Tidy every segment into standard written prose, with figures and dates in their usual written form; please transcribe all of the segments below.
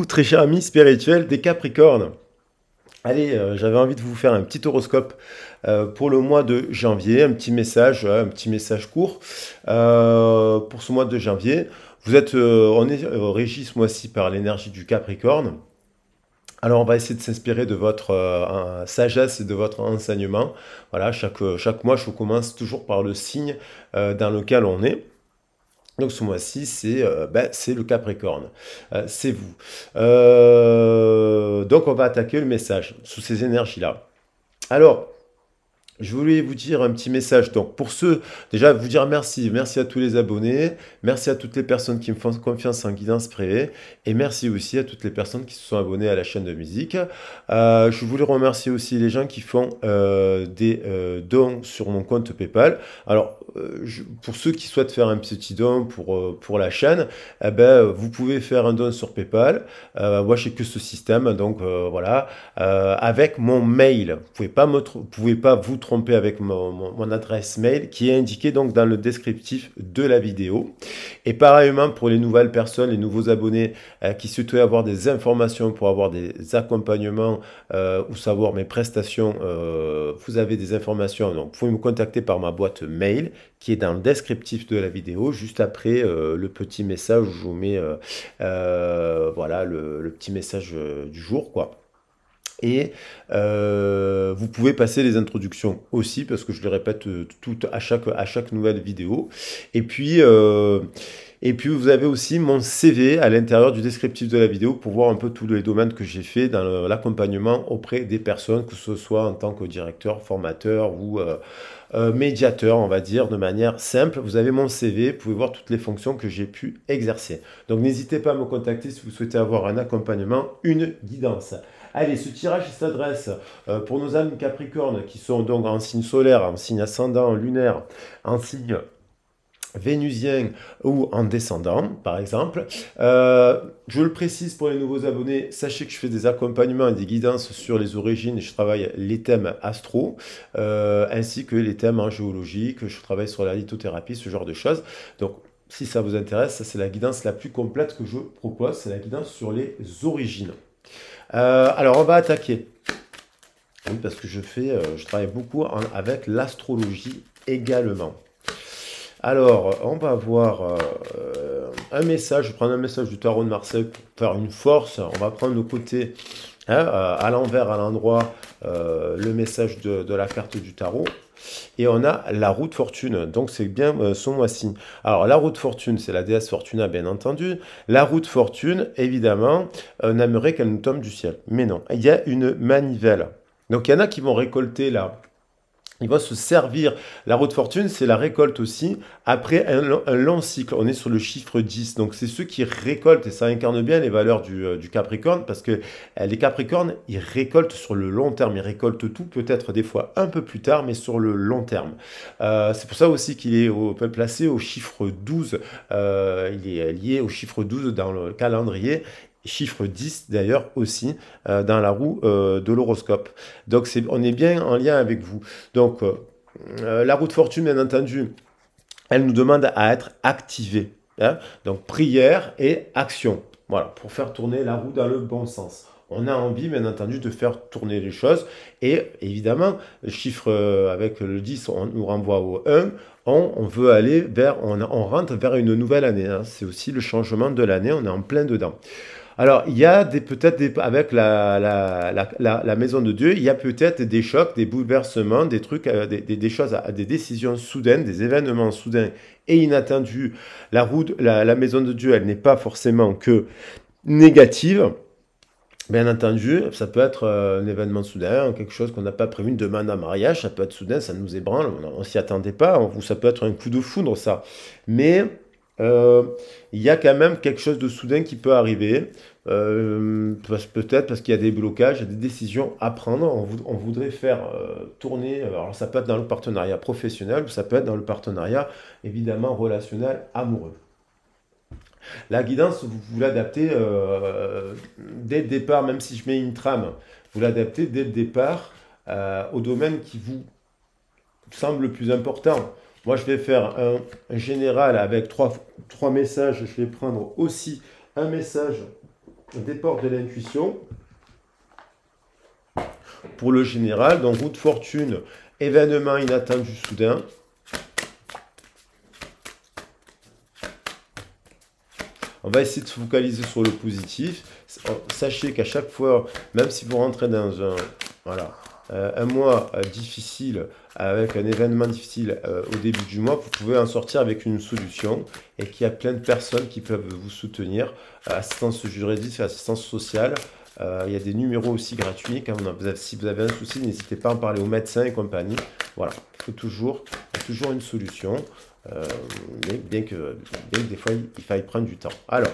très chers amis spirituels des Capricornes. Allez, j'avais envie de vous faire un petit horoscope pour le mois de janvier, un petit message court pour ce mois de janvier. On est régi ce mois-ci par l'énergie du Capricorne. Alors, on va essayer de s'inspirer de votre sagesse et de votre enseignement. Voilà, chaque mois, je commence toujours par le signe dans lequel on est. Donc ce mois-ci, c'est le Capricorne. C'est vous. Donc on va attaquer le message sous ces énergies-là. Alors, je voulais vous dire un petit message. Donc, pour ceux, déjà, vous dire merci. Merci à tous les abonnés. Merci à toutes les personnes qui me font confiance en guidance privée. Et merci aussi à toutes les personnes qui se sont abonnées à la chaîne de musique. Je voulais remercier aussi les gens qui font des dons sur mon compte PayPal. Alors, pour ceux qui souhaitent faire un petit don pour la chaîne, eh ben, vous pouvez faire un don sur PayPal. Moi, je n'ai que ce système. Donc, voilà. Avec mon mail. Vous pouvez pas vous tromper avec mon adresse mail qui est indiquée donc dans le descriptif de la vidéo. Et pareillement pour les nouvelles personnes, les nouveaux abonnés qui souhaiteraient avoir des informations pour avoir des accompagnements ou savoir mes prestations, vous avez des informations. Donc, vous pouvez me contacter par ma boîte mail qui est dans le descriptif de la vidéo, juste après le petit message où je vous mets voilà, le petit message du jour, quoi. Et vous pouvez passer les introductions aussi, parce que je le répète à chaque nouvelle vidéo. Et puis, vous avez aussi mon CV à l'intérieur du descriptif de la vidéo pour voir un peu tous les domaines que j'ai fait dans l'accompagnement auprès des personnes, que ce soit en tant que directeur, formateur ou médiateur, on va dire, de manière simple. Vous avez mon CV, vous pouvez voir toutes les fonctions que j'ai pu exercer. Donc n'hésitez pas à me contacter si vous souhaitez avoir un accompagnement, une guidance. Allez, ce tirage s'adresse pour nos âmes Capricornes qui sont donc en signe solaire, en signe ascendant, lunaire, en signe vénusien ou en descendant, par exemple. Je le précise pour les nouveaux abonnés, sachez que je fais des accompagnements et des guidances sur les origines. Je travaille les thèmes astro, ainsi que les thèmes en géologie, que je travaille sur la lithothérapie, ce genre de choses. Donc, si ça vous intéresse, c'est la guidance la plus complète que je propose, c'est la guidance sur les origines. Alors, on va attaquer. Oui, parce que je travaille beaucoup avec l'astrologie également. Alors, on va voir un message. Je vais prendre un message du tarot de Marseille pour faire une force. On va prendre le côté à l'envers, à l'endroit, le message de la carte du tarot. Et on a la roue de fortune, donc c'est bien son mois-ci. Alors la roue de fortune, c'est la déesse Fortuna, bien entendu. La roue de fortune, évidemment, on aimerait qu'elle nous tombe du ciel. Mais non, il y a une manivelle. Donc il y en a qui vont récolter là. Il va se servir. La roue de fortune, c'est la récolte aussi, après un long cycle. On est sur le chiffre 10. Donc, c'est ceux qui récoltent, et ça incarne bien les valeurs du Capricorne, parce que les Capricornes, ils récoltent sur le long terme. Ils récoltent tout, peut-être des fois un peu plus tard, mais sur le long terme. C'est pour ça aussi qu'il est placé au chiffre 12. Il est lié au chiffre 12 dans le calendrier. Chiffre 10 d'ailleurs aussi dans la roue de l'horoscope. Donc on est bien en lien avec vous. Donc la roue de fortune, bien entendu, elle nous demande à être activée. Hein. Donc prière et action. Voilà, pour faire tourner la roue dans le bon sens. On a envie, bien entendu, de faire tourner les choses. Et évidemment, le chiffre avec le 10, on nous renvoie au 1. On veut aller on rentre vers une nouvelle année. Hein. C'est aussi le changement de l'année. On est en plein dedans. Alors, il y a avec la maison de Dieu, il y a peut-être des chocs, des bouleversements, des trucs, des choses, des décisions soudaines, des événements soudains et inattendus. La maison de Dieu, elle n'est pas forcément que négative. Bien entendu, ça peut être un événement soudain, quelque chose qu'on n'a pas prévu, une demande en mariage, ça peut être soudain, ça nous ébranle, on s'y attendait pas, ou ça peut être un coup de foudre, ça. Mais il y a quand même quelque chose de soudain qui peut arriver, peut-être parce qu'il y a des blocages, des décisions à prendre, on voudrait faire tourner, alors ça peut être dans le partenariat professionnel, ou ça peut être dans le partenariat, évidemment, relationnel, amoureux. La guidance, vous l'adaptez dès le départ, même si je mets une trame, vous l'adaptez dès le départ au domaine qui vous semble le plus important. Moi, je vais faire un général avec trois messages. Je vais prendre aussi un message des portes de l'intuition pour le général. Donc, roue de fortune, événement inattendu soudain. On va essayer de se focaliser sur le positif. Sachez qu'à chaque fois, même si vous rentrez dans un mois difficile, avec un événement difficile au début du mois, vous pouvez en sortir avec une solution et qu'il y a plein de personnes qui peuvent vous soutenir. Assistance juridique, assistance sociale. Il y a des numéros aussi gratuits. Si vous avez un souci, n'hésitez pas à en parler aux médecins et compagnie. Voilà, il y a toujours une solution. Mais bien que des fois il faille prendre du temps. Alors,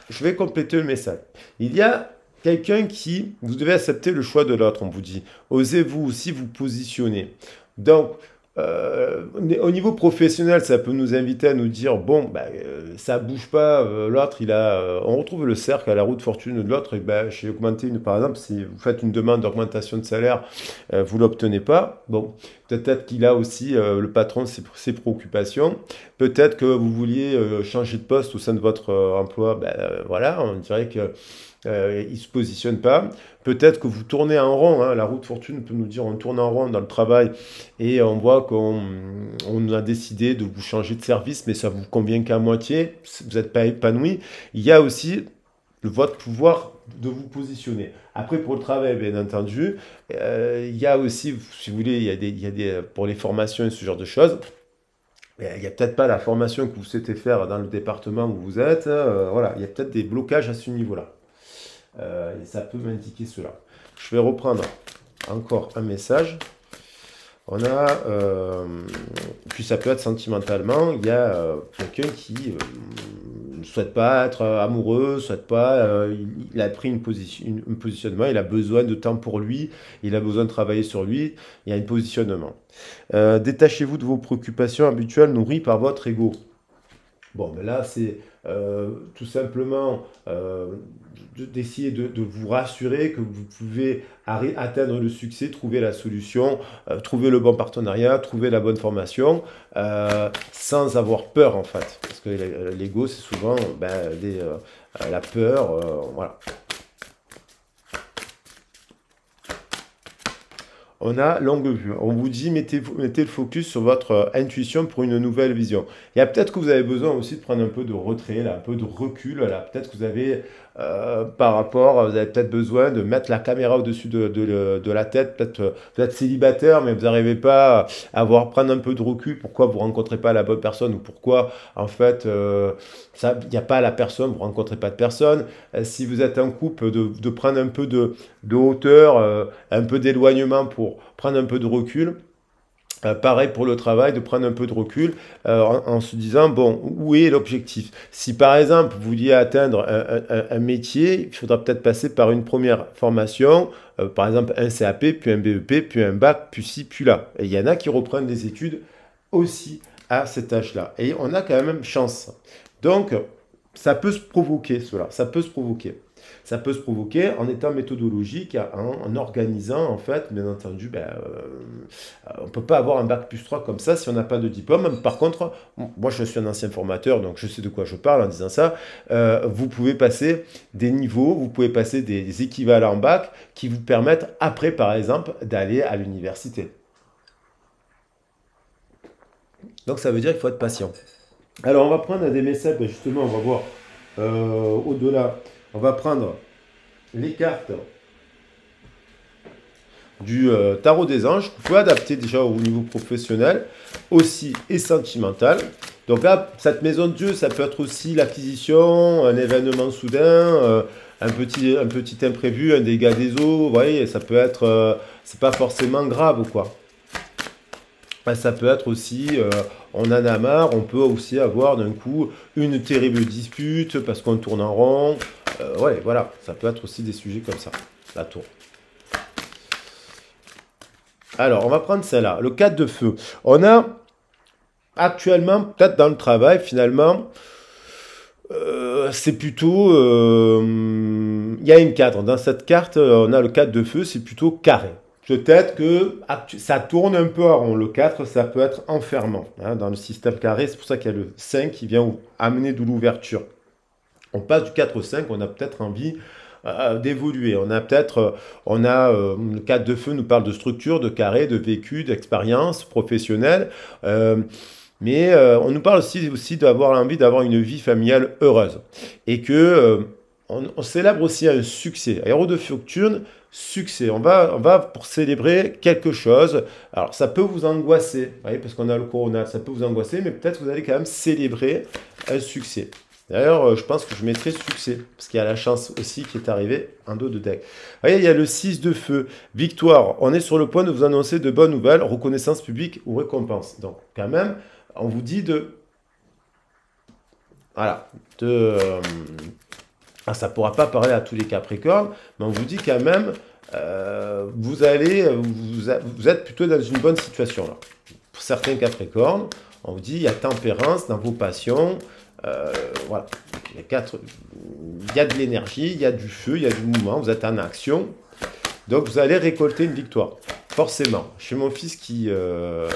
je vais compléter le message. Il y a quelqu'un qui, vous devez accepter le choix de l'autre, on vous dit. Osez-vous aussi vous positionner. Donc, au niveau professionnel, ça peut nous inviter à nous dire, bon, ça bouge pas, l'autre, on retrouve le cercle à la roue de fortune de l'autre, et j'ai augmenté par exemple, si vous faites une demande d'augmentation de salaire, vous l'obtenez pas, bon, peut-être qu'il a aussi, le patron, ses préoccupations, peut-être que vous vouliez changer de poste au sein de votre emploi, voilà, on dirait que il ne se positionne pas. Peut-être que vous tournez en rond, hein. La roue de fortune peut nous dire on tourne en rond dans le travail et on voit qu'on a décidé de vous changer de service, mais ça vous convient qu'à moitié, vous n'êtes pas épanoui. Il y a aussi votre pouvoir de vous positionner. Après, pour le travail, bien entendu, il y a aussi, si vous voulez, il y a des, pour les formations et ce genre de choses, il n'y a peut-être pas la formation que vous souhaitez faire dans le département où vous êtes. Voilà, il y a peut-être des blocages à ce niveau-là. Et ça peut m'indiquer cela. Je vais reprendre encore un message. On a, puis ça peut être sentimentalement, il y a quelqu'un qui ne souhaite pas être amoureux, souhaite pas, il a pris un positionnement, il a besoin de temps pour lui, il a besoin de travailler sur lui, il y a un positionnement. Détachez-vous de vos préoccupations habituelles nourries par votre ego. Bon, mais là, c'est tout simplement d'essayer de vous rassurer que vous pouvez atteindre le succès, trouver la solution, trouver le bon partenariat, trouver la bonne formation, sans avoir peur en fait. Parce que l'ego, c'est souvent la peur, voilà. On a longue vue. On vous dit, mettez le focus sur votre intuition pour une nouvelle vision. Il y a peut-être que vous avez besoin aussi de prendre un peu de retrait, là, un peu de recul. Là. Peut-être que vous avez, vous avez peut-être besoin de mettre la caméra au-dessus de la tête. Peut-être vous êtes célibataire, mais vous n'arrivez pas à prendre un peu de recul. Pourquoi vous ne rencontrez pas la bonne personne ou pourquoi, en fait, il n'y a pas la personne, vous ne rencontrez pas de personne. Si vous êtes en couple, de prendre un peu de hauteur, un peu d'éloignement pour prendre un peu de recul. Pareil pour le travail, de prendre un peu de recul en se disant, bon, où est l'objectif? Si par exemple, vous vouliez atteindre un métier, il faudra peut-être passer par une première formation, par exemple un CAP, puis un BEP, puis un bac, puis ci, puis là. Et il y en a qui reprennent des études aussi à cet âge-là. Et on a quand même chance. Donc, ça peut se provoquer, cela. Ça peut se provoquer. Ça peut se provoquer en étant méthodologique, en organisant, en fait, bien entendu, on ne peut pas avoir un bac plus 3 comme ça si on n'a pas de diplôme. Par contre, moi je suis un ancien formateur, donc je sais de quoi je parle en disant ça. Vous pouvez passer des niveaux, vous pouvez passer des équivalents bac qui vous permettent après, par exemple, d'aller à l'université. Donc ça veut dire qu'il faut être patient. Alors on va prendre des messages, justement, on va voir au-delà. On va prendre les cartes du tarot des anges. Vous pouvez adapter déjà au niveau professionnel aussi et sentimental. Donc là, cette maison de Dieu, ça peut être aussi l'acquisition, un événement soudain, un petit imprévu, un dégât des eaux. Vous voyez, ça peut être, c'est pas forcément grave quoi. Ça peut être aussi, on en a marre, on peut aussi avoir d'un coup une terrible dispute parce qu'on tourne en rond. Ouais, voilà, ça peut être aussi des sujets comme ça, la tour. Alors, on va prendre celle-là, le 4 de feu. On a actuellement, peut-être dans le travail, finalement, c'est plutôt... il y a une cadre. Dans cette carte, on a le 4 de feu, c'est plutôt carré. Peut-être que ça tourne un peu en rond. Le 4, ça peut être enfermant. Hein, dans le système carré, c'est pour ça qu'il y a le 5 qui vient amener de l'ouverture. On passe du 4-5, on a peut-être envie d'évoluer. Le 4 de feu nous parle de structure, de carré, de vécu, d'expérience professionnelle. On nous parle aussi d'avoir envie d'avoir une vie familiale heureuse. Et que on célèbre aussi un succès. Héros de fortune, succès. On va pour célébrer quelque chose. Alors, ça peut vous angoisser, vous voyez, parce qu'on a le corona, ça peut vous angoisser, mais peut-être que vous allez quand même célébrer un succès. D'ailleurs, je pense que je mettrai succès, parce qu'il y a la chance aussi qui est arrivée en dos de deck. Vous voyez, il y a le 6 de feu, victoire. On est sur le point de vous annoncer de bonnes nouvelles, reconnaissance publique ou récompense. Donc, quand même, on vous dit de... Voilà, ça ne pourra pas parler à tous les Capricornes, mais on vous dit quand même, vous êtes plutôt dans une bonne situation là. Pour certains Capricornes, on vous dit il y a tempérance dans vos passions, voilà. Il y a de l'énergie, il y a du feu, il y a du mouvement, vous êtes en action, donc vous allez récolter une victoire, forcément. Chez mon fils qui a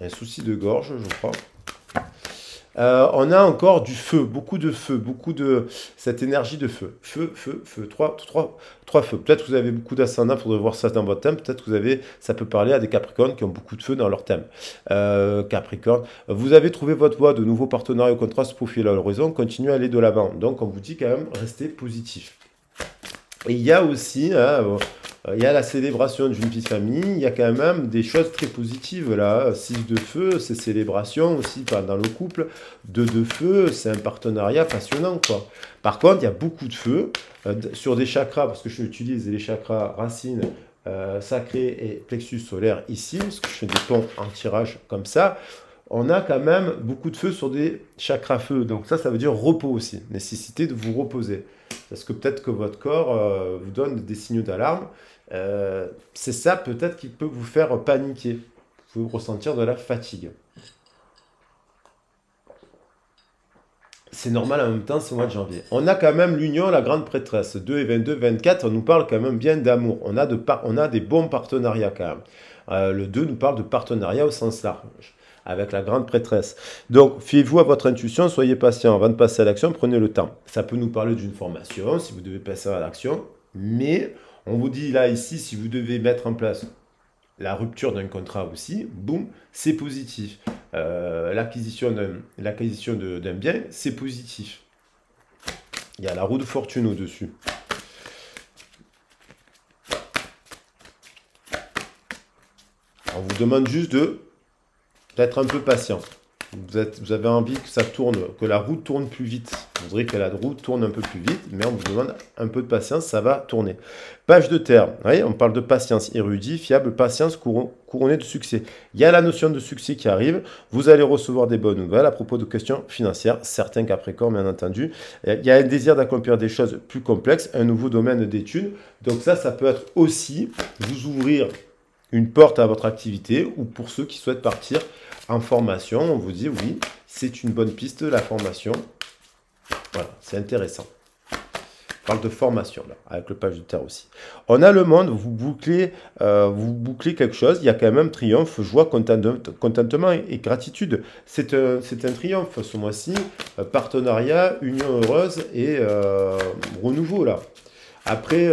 un souci de gorge, je crois. On a encore du feu, beaucoup de cette énergie de feu. Feu, trois feux. Peut-être que vous avez beaucoup d'ascendants, il faudrait voir ça dans votre thème. Peut-être que ça peut parler à des Capricornes qui ont beaucoup de feu dans leur thème. Capricorne, vous avez trouvé votre voie, de nouveaux partenariats au contrat se profilent à l'horizon, continuez à aller de l'avant. Donc on vous dit quand même, restez positif. Et il y a aussi, il y a la célébration d'une vie de famille, il y a quand même des choses très positives là. 6 de feu, c'est célébration aussi dans le couple. 2 de feu, c'est un partenariat passionnant, quoi. Par contre, il y a beaucoup de feu sur des chakras, parce que je utilise les chakras racines, sacrés et plexus solaire ici, parce que je fais des ponts en tirage comme ça. On a quand même beaucoup de feu sur des chakras feu. Donc ça veut dire repos aussi, nécessité de vous reposer. Parce que peut-être que votre corps vous donne des signaux d'alarme. C'est ça peut-être qui peut vous faire paniquer. Vous ressentir de la fatigue. C'est normal en même temps, c'est le mois de janvier. On a quand même l'union, la grande prêtresse. 2 et 22, 24, on nous parle quand même bien d'amour. On a des bons partenariats quand même. Le 2 nous parle de partenariat au sens large, avec la grande prêtresse. Donc, fiez-vous à votre intuition, soyez patient. Avant de passer à l'action, prenez le temps. Ça peut nous parler d'une formation, si vous devez passer à l'action. Mais, on vous dit là, ici, si vous devez mettre en place la rupture d'un contrat aussi, boum, c'est positif. L'acquisition d'un bien, c'est positif. Il y a la roue de fortune au-dessus. On vous demande juste d'être un peu patient. Vous avez envie que ça tourne, que la roue tourne plus vite. Vous voudrez que la roue tourne un peu plus vite, mais on vous demande un peu de patience, ça va tourner. Page de terre, vous voyez, on parle de patience, érudit, fiable, patience couronnée de succès. Il y a la notion de succès qui arrive. Vous allez recevoir des bonnes nouvelles à propos de questions financières, certains Capricornes, bien entendu. Il y a un désir d'accomplir des choses plus complexes, un nouveau domaine d'études. Donc ça peut être aussi vous ouvrir une porte à votre activité, ou pour ceux qui souhaitent partir en formation, on vous dit oui, c'est une bonne piste, la formation. Voilà, c'est intéressant. On parle de formation, là, avec le page de terre aussi. On a le monde, vous bouclez quelque chose, il y a quand même triomphe, joie, contentement et gratitude. C'est un triomphe ce mois-ci, partenariat, union heureuse et renouveau, là. Après,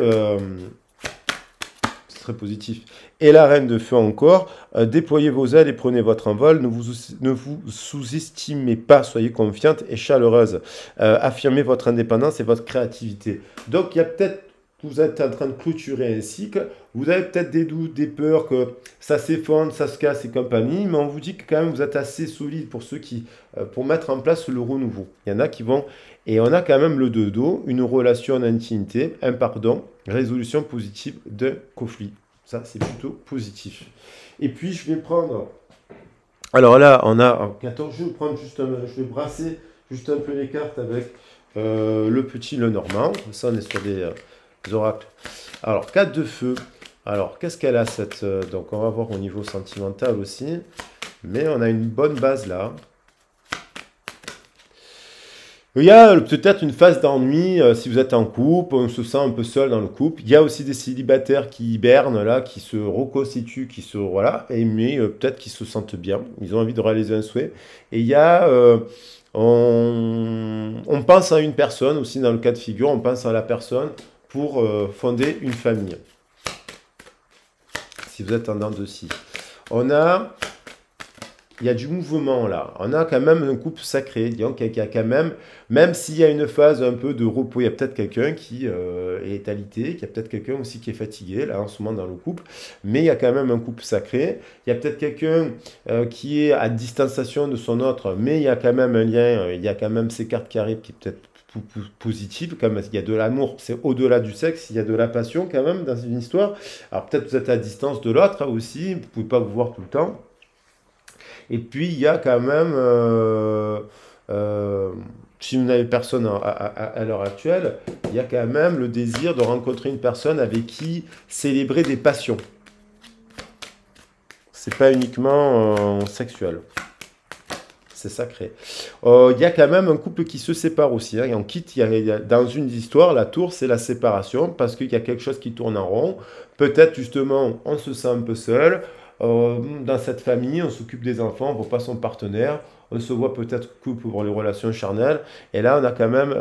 c'est très positif. Et la reine de feu encore, déployez vos ailes et prenez votre envol, ne vous sous-estimez pas, soyez confiante et chaleureuse, affirmez votre indépendance et votre créativité. Donc il y a peut-être, vous êtes en train de clôturer un cycle, vous avez peut-être des doutes, des peurs que ça s'effondre, ça se casse et compagnie, mais on vous dit que quand même vous êtes assez solide pour ceux qui, pour mettre en place le renouveau. Il y en a qui vont, et on a quand même le dodo, une relation d'intimité, un pardon, résolution positive d'un conflit. Ça, c'est plutôt positif. Et puis, je vais prendre... Alors là, on a... Attends, je vais brasser juste un peu les cartes avec le petit Lenormand. Ça, on est sur des oracles. Alors, 4 de feu. Alors, qu'est-ce qu'elle a, cette... donc, on va voir au niveau sentimental aussi. Mais on a une bonne base là. Il y a peut-être une phase d'ennui si vous êtes en couple, on se sent un peu seul dans le couple. Il y a aussi des célibataires qui hibernent là, qui se reconstituent, qui se voilà, et mais peut-être qu'ils se sentent bien, ils ont envie de réaliser un souhait. Et il y a on pense à une personne aussi dans le cas de figure, on pense à la personne pour fonder une famille. Si vous êtes en dents de scie. On a il y a du mouvement là. On a quand même un couple sacré. Donc, il y a quand même s'il y a une phase un peu de repos, il y a peut-être quelqu'un qui est alité, il y a peut-être quelqu'un aussi qui est fatigué là en ce moment dans le couple, mais il y a quand même un couple sacré. Il y a peut-être quelqu'un qui est à distanciation de son autre, mais il y a quand même un lien, il y a quand même ces cartes qui arrivent qui peut-être positive, comme il y a de l'amour, c'est au-delà du sexe, il y a de la passion quand même dans une histoire. Alors peut-être vous êtes à distance de l'autre aussi, vous ne pouvez pas vous voir tout le temps. Et puis, il y a quand même, euh, si vous n'avez personne à l'heure actuelle, il y a quand même le désir de rencontrer une personne avec qui célébrer des passions. C'est pas uniquement sexuel. C'est sacré. Il y a quand même un couple qui se sépare aussi. Hein, et on quitte, dans une histoire, la tour, c'est la séparation parce qu'il y a quelque chose qui tourne en rond. Peut-être justement, on se sent un peu seul. Dans cette famille, on s'occupe des enfants, on ne voit pas son partenaire. On se voit peut-être que pour les relations charnelles. Et là, on a quand même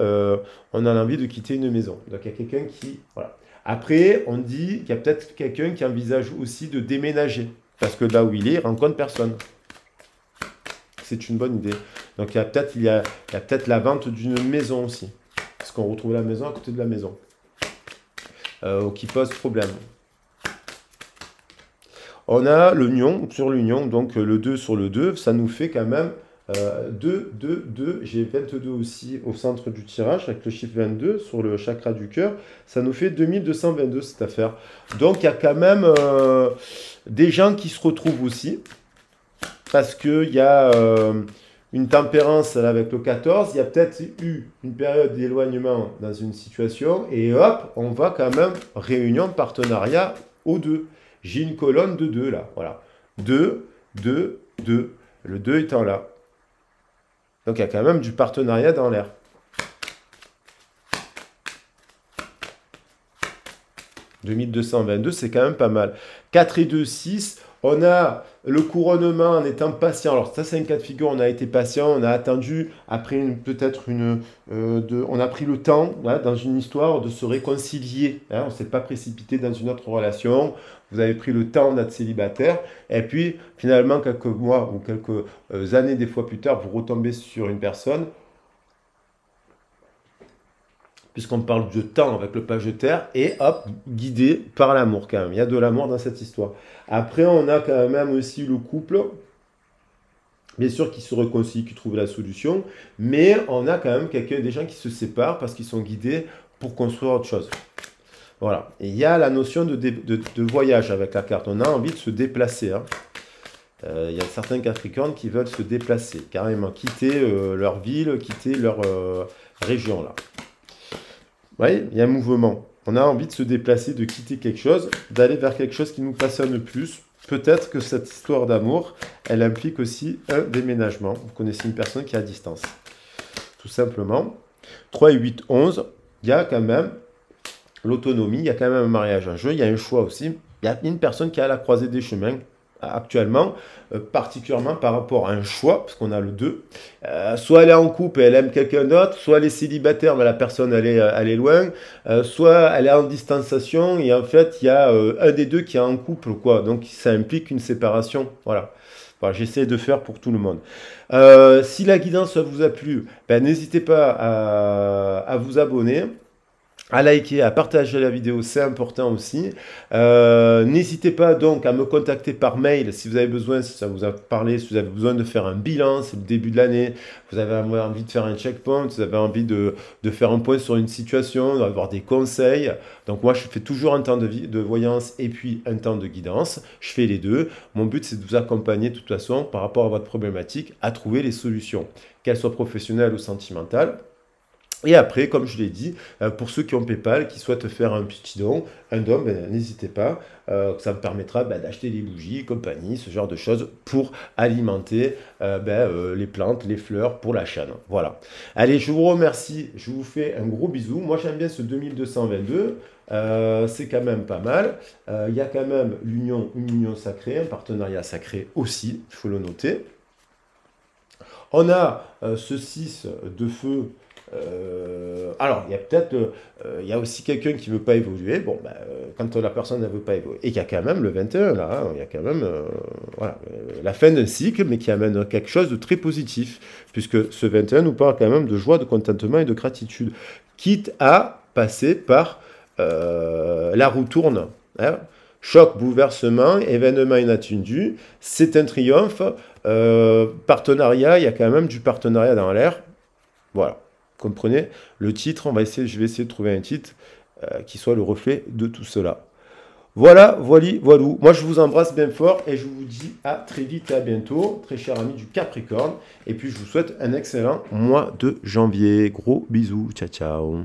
on a envie de quitter une maison. Donc il y a quelqu'un qui... Voilà. Après, on dit qu'il y a peut-être quelqu'un qui envisage aussi de déménager. Parce que là où il rencontre personne. C'est une bonne idée. Donc il y a peut-être la vente d'une maison aussi. Parce qu'on retrouve la maison à côté de la maison. Qui pose problème. On a l'union, sur l'union, donc le 2 sur le 2, ça nous fait quand même 2, 2, 2. J'ai 22 aussi au centre du tirage, avec le chiffre 22 sur le chakra du cœur. Ça nous fait 2222 cette affaire. Donc il y a quand même des gens qui se retrouvent aussi. Parce qu'il y a une tempérance là, avec le 14, il y a peut-être eu une période d'éloignement dans une situation, et hop, on va quand même réunion, partenariat au 2. J'ai une colonne de 2 là, voilà. 2, 2, 2. Le 2 étant là. Donc il y a quand même du partenariat dans l'air. « 2222, c'est quand même pas mal. 4 et 2, 6. On a le couronnement en étant patient. Alors ça, c'est un cas de figure, on a été patient, on a attendu, après peut-être on a pris le temps hein, dans une histoire de se réconcilier. Hein, on ne s'est pas précipité dans une autre relation. Vous avez pris le temps d'être célibataire. Et puis, finalement, quelques mois ou quelques années, des fois plus tard, vous retombez sur une personne. Puisqu'on parle de temps avec le page de terre, et hop, guidé par l'amour quand même. Il y a de l'amour dans cette histoire. Après, on a quand même aussi le couple, bien sûr, qui se réconcilie, qui trouve la solution, mais on a quand même des gens qui se séparent parce qu'ils sont guidés pour construire autre chose. Voilà. Et il y a la notion de voyage avec la carte. On a envie de se déplacer. Hein. Il y a certains Capricornes qui veulent se déplacer, carrément quitter leur ville, quitter leur région là. Oui, il y a un mouvement. On a envie de se déplacer, de quitter quelque chose, d'aller vers quelque chose qui nous passionne plus. Peut-être que cette histoire d'amour, elle implique aussi un déménagement. Vous connaissez une personne qui est à distance. Tout simplement. 3 et 8, 11. Il y a quand même l'autonomie, il y a quand même un mariage en jeu, il y a un choix aussi. Il y a une personne qui est à la croisée des chemins actuellement, particulièrement par rapport à un choix, parce qu'on a le 2. Soit elle est en couple et elle aime quelqu'un d'autre, soit elle est célibataire mais la personne elle est loin, soit elle est en distanciation et en fait il y a un des deux qui est en couple, quoi. Donc ça implique une séparation. Voilà. Voilà, j'essaie de faire pour tout le monde. Si la guidance vous a plu, ben, n'hésitez pas à vous abonner, à liker, à partager la vidéo, c'est important aussi. N'hésitez pas donc à me contacter par mail si vous avez besoin, si ça vous a parlé, si vous avez besoin de faire un bilan, c'est le début de l'année, vous avez envie de faire un checkpoint, vous avez envie de faire un point sur une situation, d'avoir des conseils. Donc moi, je fais toujours un temps de voyance et puis un temps de guidance. Je fais les deux. Mon but, c'est de vous accompagner de toute façon par rapport à votre problématique à trouver les solutions, qu'elles soient professionnelles ou sentimentales. Et après, comme je l'ai dit, pour ceux qui ont PayPal, qui souhaitent faire un petit don, un don, ben, n'hésitez pas, ça me permettra ben, d'acheter des bougies, compagnie, ce genre de choses pour alimenter les plantes, les fleurs pour la chaîne. Voilà. Allez, je vous remercie, je vous fais un gros bisou. Moi, j'aime bien ce 2222, c'est quand même pas mal. Il y a quand même une union sacrée, un partenariat sacré aussi, il faut le noter. On a ce 6 de feu. Alors, il y a peut-être, il y a aussi quelqu'un qui ne veut pas évoluer. Bon, ben, quand la personne ne veut pas évoluer, et qu'il y a quand même le 21 là, hein, il y a quand même voilà, la fin d'un cycle, mais qui amène quelque chose de très positif, puisque ce 21 nous parle quand même de joie, de contentement et de gratitude, quitte à passer par la roue tourne. Hein. Choc, bouleversement, événement inattendu, c'est un triomphe. Partenariat, il y a quand même du partenariat dans l'air. Voilà, comprenez? Le titre, je vais essayer de trouver un titre qui soit le reflet de tout cela. Voilà, voilou. Moi, je vous embrasse bien fort et je vous dis à très vite et à bientôt, très chers amis du Capricorne. Et puis, je vous souhaite un excellent mois de janvier. Gros bisous, ciao, ciao.